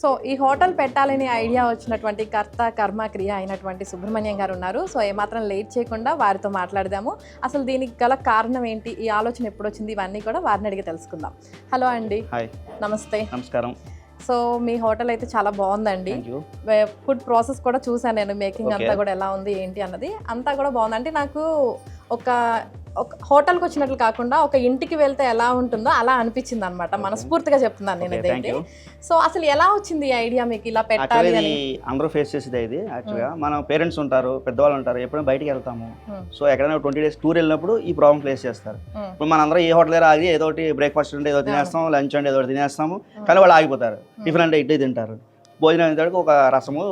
So ఈ hotel పెట్టాలని idea వచ్చినటువంటి కర్త కర్మ క్రియ అయినటువంటి సుబ్రహ్మణ్యం గారు ఉన్నారు. సో ఏమాత్రం లేట్ చేయకుండా వారితో మాట్లాడదాము. అసలు దీనికి గల కారణం ఏంటి, ఈ ఆలోచన ఎప్పుడు వచ్చింది, ఇవన్నీ కూడా వారిని అడిగి తెలుసుకుందాం. హలో అండి. హాయ్. నమస్తే. నమస్కారం. సో మీ హోటల్ అయితే చాలా బాగుందండి. ఫుడ్ ప్రాసెస్ కూడా చూసాను నేను, మేకింగ్ అంతా కూడా ఎలా ఉంది ఏంటి అన్నది అంతా కూడా బాగుంది. అంటే నాకు ఒక హోటల్కి వచ్చినట్లు కాకుండా ఒక ఇంటికి వెళ్తే ఎలా ఉంటుందో అలా అనిపించింది అనమాట. మనస్ఫూర్తిగా చెప్తున్నాను నేను ఇదైతే. సో అసలు ఎలా వచ్చింది ఈ ఐడియా మీకు ఇలా పెట్టాలి అని? అందరూ ఫేస్ చేసేది ఇది యాక్చువల్గా. మన పేరెంట్స్ ఉంటారు, పెద్దవాళ్ళు ఉంటారు, ఎప్పుడైనా బయటికి వెళ్తాము. సో ఎక్కడైనా 20 days టూర్ వెళ్ళినప్పుడు ఈ ప్రాబ్లం ఫేస్ చేస్తారు. ఇప్పుడు మనందరం ఏ హోటల్ దగ్గర ఆగి ఏదో ఒకటి బ్రేక్ఫాస్ట్ అంటే ఏదో తినేస్తాం, లంచ్ అంటే ఏదో ఒకటి తినేస్తాము, కానీ వాళ్ళు ఆగిపోతారు. టిఫిన్ అంటే ఇడ్లీ తింటారు, భోజనం అయిన ఒక రసము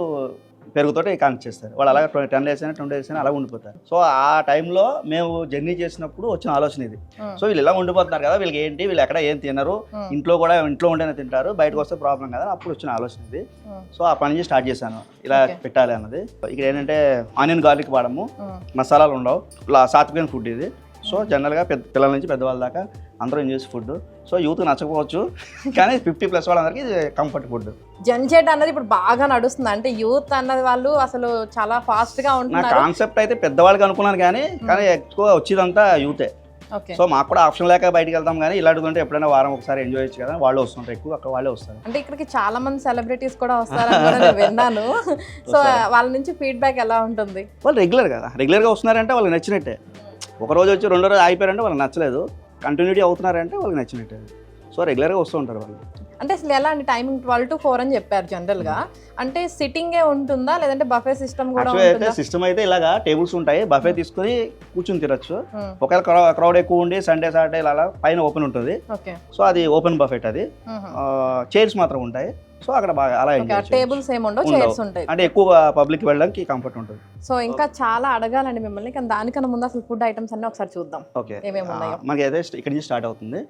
పెరుగుతోటి కనెక్ట్ చేస్తారు. వాళ్ళు అలాగే 10 days అయినా 20 days అయినా అలా ఉండిపోతారు. సో ఆ టైంలో మేము జర్నీ చేసినప్పుడు వచ్చిన ఆలోచన ఇది. సో వీళ్ళు ఇలా ఉండిపోతున్నారు కదా, వీళ్ళకి ఏంటి, వీళ్ళు ఎక్కడ ఏం తినరు, ఇంట్లో ఉంటేనే తింటారు, బయటకు వస్తే ప్రాబ్లం కదా, అప్పుడు వచ్చిన ఆలోచన ఇది. సో ఆ పని స్టార్ట్ చేశాను, ఇలా పెట్టాలి అన్నది. ఇక్కడ ఏంటంటే ఆనియన్ గార్లిక్ వాడము, మసాలాలు ఉండవు, సాత్వికమైన ఫుడ్ ఇది. సో జనరల్గా పిల్లల నుంచి పెద్దవాళ్ళ దాకా అందరూ ఎంజాయ్ చేసే ఫుడ్. సో యూత్ నచ్చకపోవచ్చు, కానీ 50+ వాళ్ళందరికీ కంఫర్ట్ ఫుడ్. జెన్జెట్ అన్నది ఇప్పుడు బాగా నడుస్తుంది. అంటే యూత్ అన్నది వాళ్ళు అసలు చాలా ఫాస్ట్ గా ఉంటున్నారు. నా కాన్సెప్ట్ అయితే పెద్దవాళ్ళకి అనుకున్నాను, కానీ ఎక్కువ వచ్చేదంతా యూతే. సో మాకు కూడా ఆప్షన్ లేక బయటకు వెళ్తాం, కానీ ఇలాంటిదంటే ఎప్పుడైనా వారం ఒకసారి ఎంజాయ్ చేయొచ్చు కదా, వాళ్ళు వస్తుంటారు ఎక్కువ, అక్కడ వాళ్ళే వస్తారు. అంటే ఇక్కడికి చాలా మంది సెలబ్రిటీస్ కూడా వస్తారని విన్నాను. సో వాళ్ళ నుంచి ఫీడ్బ్యాక్ ఎలా ఉంటుంది? వాళ్ళు రెగ్యులర్గా వస్తున్నారంటే వాళ్ళకి నచ్చినట్టే. ఒక రోజు వచ్చి 2వ రోజు ఆగిపోయారంటే వాళ్ళకి నచ్చలేదు, కంటిన్యూటీ అవుతున్నారంటే వాళ్ళకి నచ్చినట్టే. సో రెగ్యులర్గా వస్తూ ఉంటారు వాళ్ళు. అంటే అసలు ఎలా అండి, టైమింగ్ 12 to 4 అని చెప్పారు జనరల్గా. అంటే సిట్టింగే ఉంటుందా లేదంటే బఫే సిస్టమ్ కూడా ఉంటుందా? సిస్టమ్ అయితే ఇలాగా టేబుల్స్ ఉంటాయి, బఫే తీసుకుని కూర్చుని తినచ్చు. ఒకవేళ క్రౌడ్ ఎక్కువ ఉండి సండే సాటర్డే ఇలా పైన ఓపెన్ ఉంటుంది. సో అది ఓపెన్ బఫెట్, అది చైర్స్ మాత్రం ఉంటాయి. సో అక్కడ బాగా అలా టేబుల్స్ ఏముండవు, చైర్స్ ఉంటాయి. అంటే ఎక్కువ పబ్లిక్ వెళ్ళడానికి కంఫర్ట్ ఉంటుంది. సో ఇంకా చాలా అడగాలండి మిమ్మల్ని, కానీ దానికన్నా ముందు అసలు ఫుడ్ ఐటమ్స్ అన్ని ఒకసారి చూద్దాం. ఓకే, మనకి అయితే ఇక్కడ నుంచి స్టార్ట్ అవుతుంది.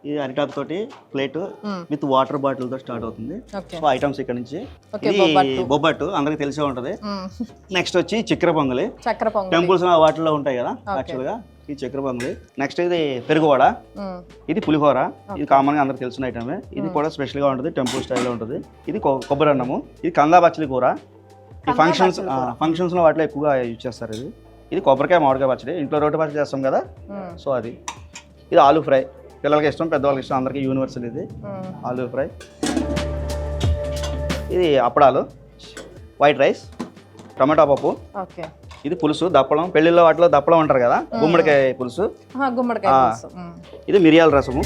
ఇది అరిటాప్ తోటి ప్లేట్ విత్ వాటర్ బాటిల్ తో స్టార్ట్ అవుతుంది. సో ఐటమ్స్ ఇక్కడ నుంచి బొబ్బట్టు అందరికి తెలిసే ఉంటది. నెక్స్ట్ వచ్చి చక్కెర పొంగలి, టెంపుల్స్ వాటిల్లో ఉంటాయి కదా యాక్చువల్ గా, ఈ చక్కెర పొంగలి. నెక్స్ట్ ఇది పెరుగువడ, ఇది పులిహోర, ఇది కామన్ గా అందరికి తెలిసిన ఐటమే. ఇది కూడా స్పెషల్ గా ఉంటుంది, టెంపుల్ స్టైల్లో ఉంటుంది. ఇది కొబ్బరి అన్నము, ఇది కందా పచ్చడి కూర. ఈ ఫంక్షన్స్ లో వాటిలో ఎక్కువగా యూజ్ చేస్తారు. ఇది కొబ్బరికాయ మామిడికాయ పచ్చడి, ఇంట్లో రోటి పచ్చడి చేస్తాం కదా, సో అది. ఇది ఆలూ ఫ్రై, పిల్లలకి ఇష్టం, పెద్దవాళ్ళకి ఇష్టం, అందరికీ యూనివర్సల్ ఇది ఆలూ ఫ్రై. ఇది అప్పడాలు, వైట్ రైస్, టమాటా పప్పు. ఇది పులుసు, దప్పలం, పెళ్లిళ్ళలో వాటిలో దప్పలం అంటారు కదా, గుమ్మడికాయ పులుసు. ఇది మిరియాల రసము.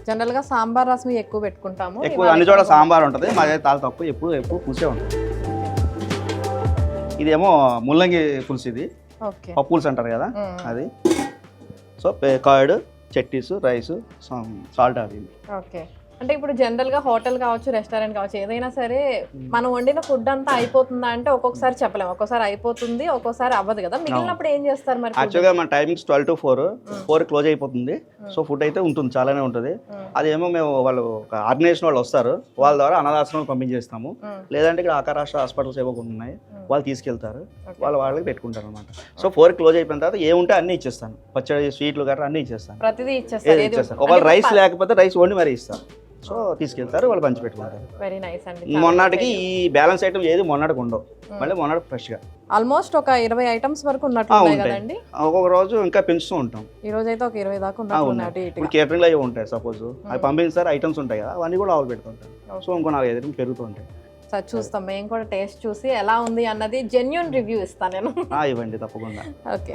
జనరల్ గా సాంబార్ రసం ఎక్కువ పెట్టుకుంటాము, ఎక్కువ అన్ని చోట్ల సాంబార్ ఉంటుంది, మాదే తాళ తప్పు, ఎప్పుడు పులుసే ఉంటుంది. ఇదేమో ముల్లంగి పులుసు, ఇది పప్పు పులుసు అంటారు కదా అది. So curd, chutneys, rice, salt అది. ఓకే. అంటే ఇప్పుడు జనరల్ గా హోటల్ కావచ్చు, రెస్టారెంట్ కావచ్చు, ఏదైనా సరే మనం వండిన ఫుడ్ అంతా అయిపోతుందా అంటే ఒక్కొక్కసారి చెప్పలేము, ఒక్కోసారి అయిపోతుంది, ఒక్కోసారి అవ్వదు కదా. మిగిలినప్పుడు ఏం చేస్తారు మరి? యాక్చువల్గా మన టైమింగ్స్ 12 to 4 క్లోజ్ అయిపోతుంది. సో ఫుడ్ అయితే ఉంటుంది, చాలానే ఉంటుంది. అదేమో మేము వాళ్ళు ఒక ఆర్గనైజేషన్ వాళ్ళు వస్తారు, వాళ్ళ ద్వారా అనాథాశ్రమాలు పంపించేస్తాము. లేదంటే ఇక్కడ ఆకారాష్ట్ర హాస్పిటల్స్ ఏవో కొన్ని ఉన్నాయి, వాళ్ళు తీసుకెళ్తారు, వాళ్ళకి పెట్టుకుంటారు అనమాట. సో 4 క్లోజ్ అయిపోయిన తర్వాత ఏముంటే అన్ని ఇచ్చేస్తాను, పచ్చడి, స్వీట్లు గట్రా అన్ని ఇచ్చేస్తాను, ప్రతిదీ ఇచ్చేస్తాను. ఒకవేళ రైస్ లేకపోతే రైస్ వండి మరీ ఇస్తాను. సో తీసుకెళ్తారు, వాళ్ళు పంచి పెట్టుకుంటారు. వెరీ నైస్ అండి. మొన్నటికి ఈ బ్యాలెన్స్ ఐటమ్ ఏది మొన్నటికి ఉండవు, మళ్ళీ మొన్నటి ఫ్రెష్ గా ఆల్మోస్ట్ ఒక 20 ఐటమ్స్ వరకు ఉన్నట్టు కదండి. ఒక్కొక్క రోజు ఇంకా పెంచుతూ ఉంటాం. ఈ రోజు అయితే ఒక 20 దాకా ఉన్నట్టు. ఇప్పుడు కేటరింగ్ లో అవి ఉంటాయి, సపోజ్ అవి పంపించారు ఐటమ్స్ ఉంటాయి కదా, అవన్నీ కూడా ఆవులు పెడుతుంటారు. సో ఇంకో 4 ఐటమ్స్ పెరుగుతూ ఉంటాయి. సార్ చూస్తాం, మేము కూడా టేస్ట్ చూసి ఎలా ఉంది అన్నది జెన్యూన్ రివ్యూ ఇస్తాను నేను. ఇవ్వండి తప్పకుండా. ఓకే.